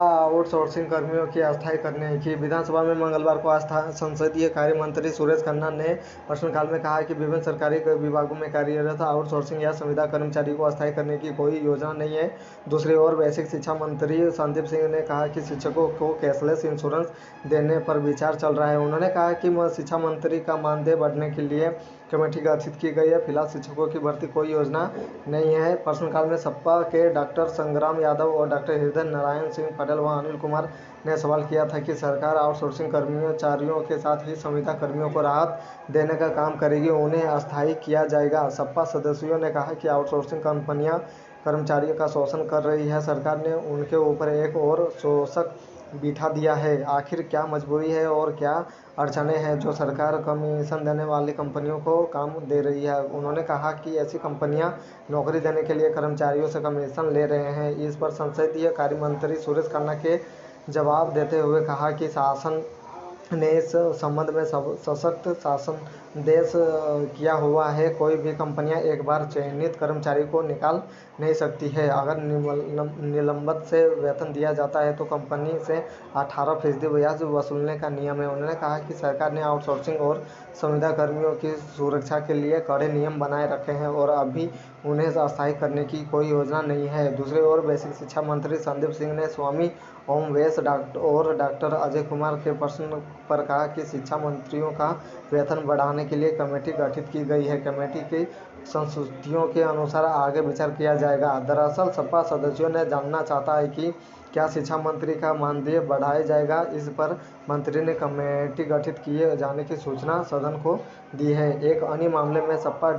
Outsourcing कर्मियों की अस्थायी करने की विधानसभा में मंगलवार को संसदीय कार्य मंत्री सुरेश खन्ना ने प्रश्नकाल में कहा कि विभिन्न सरकारी विभागों में कार्यरत आउटसोर्सिंग या संविदा कर्मचारी को अस्थायी करने की कोई योजना नहीं है। दूसरी ओर बेसिक शिक्षा मंत्री संदीप सिंह ने कहा कि शिक्षकों को कैशलेस इंश्योरेंस देने पर विचार चल रहा है। उन्होंने कहा कि शिक्षा मंत्री का मानदेय बढ़ने के लिए कमेटी गठित की गई है। फिलहाल शिक्षकों की भर्ती कोई योजना नहीं है। प्रश्नकाल में सपा के डॉक्टर संग्राम यादव और डॉक्टर हृदय नारायण सिंह पटेल व अनिल कुमार ने सवाल किया था कि सरकार आउटसोर्सिंग कर्मचारियों के साथ ही संविदा कर्मियों को राहत देने का काम करेगी, उन्हें अस्थायी किया जाएगा। सपा सदस्यों ने कहा कि आउटसोर्सिंग कंपनियां कर्मचारियों का शोषण कर रही है, सरकार ने उनके ऊपर एक और शोषक बिठा दिया है। आखिर क्या मजबूरी है और क्या अड़चनें हैं जो सरकार कमीशन देने वाली कंपनियों को काम दे रही है। उन्होंने कहा कि ऐसी कंपनियां नौकरी देने के लिए कर्मचारियों से कमीशन ले रहे हैं। इस पर संसदीय कार्य मंत्री सुरेश खन्ना के जवाब देते हुए कहा कि शासन ने इस संबंध में सशक्त शासन देश किया हुआ है। कोई भी कंपनियां एक बार चयनित कर्मचारी को निकाल नहीं सकती है। अगर निलंबित से वेतन दिया जाता है तो कंपनी से 18% ब्याज वसूलने का नियम है। उन्होंने कहा कि सरकार ने आउटसोर्सिंग और संविदा कर्मियों की सुरक्षा के लिए कड़े नियम बनाए रखे हैं और अभी उन्हें अस्थायी करने की कोई योजना नहीं है। दूसरी ओर बेसिक शिक्षा मंत्री संदीप सिंह ने स्वामी ओमवेश और डॉक्टर अजय कुमार के प्रश्न पर कहा कि शिक्षा मंत्रियों का वेतन बढ़ाने के लिए कमेटी गठित की गई है। कमेटी की संस्तुतियों के अनुसार आगे विचार किया जाएगा। दरअसल सपा सदस्यों ने जानना चाहता है कि क्या शिक्षा मंत्री का मानदेय बढ़ाया जाएगा। इस पर मंत्री ने कमेटी गठित किए जाने की सूचना सदन को दी है। एक अन्य मामले में सपा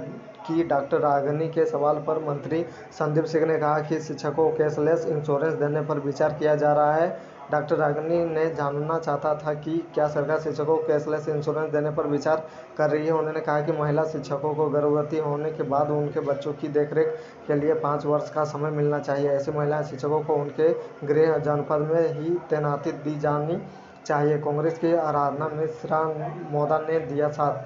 की डॉक्टर रागिनी के सवाल पर मंत्री संदीप सिंह ने कहा कि शिक्षकों को कैशलेस इंश्योरेंस देने पर विचार किया जा रहा है। डॉक्टर रागिनी ने जानना चाहता था कि क्या सरकार शिक्षकों को कैशलेस इंश्योरेंस देने पर विचार कर रही है। उन्होंने कहा कि महिला शिक्षकों को गर्भवती होने के बाद उनके बच्चों की देखरेख के लिए 5 वर्ष का समय मिलना चाहिए। ऐसी महिला शिक्षकों को उनके गृह जनपद में ही तैनाती दी जानी चाहिए। कांग्रेस की आराधना मिश्रा मोदा ने दिया साथ।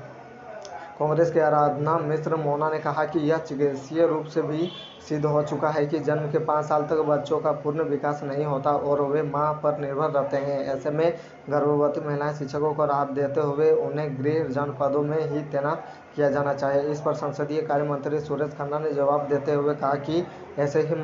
कांग्रेस के आराधना मिश्र मोना ने कहा कि यह चिकित्सीय रूप से भी सिद्ध हो चुका है कि जन्म के 5 साल तक बच्चों का पूर्ण विकास नहीं होता और वे मां पर निर्भर रहते हैं। ऐसे में गर्भवती महिला शिक्षकों को राहत देते हुए उन्हें गृह जनपदों में ही तैनात किया जाना चाहिए। इस पर संसदीय कार्य मंत्री सुरेश खन्ना ने जवाब देते हुए कहा कि ऐसे ही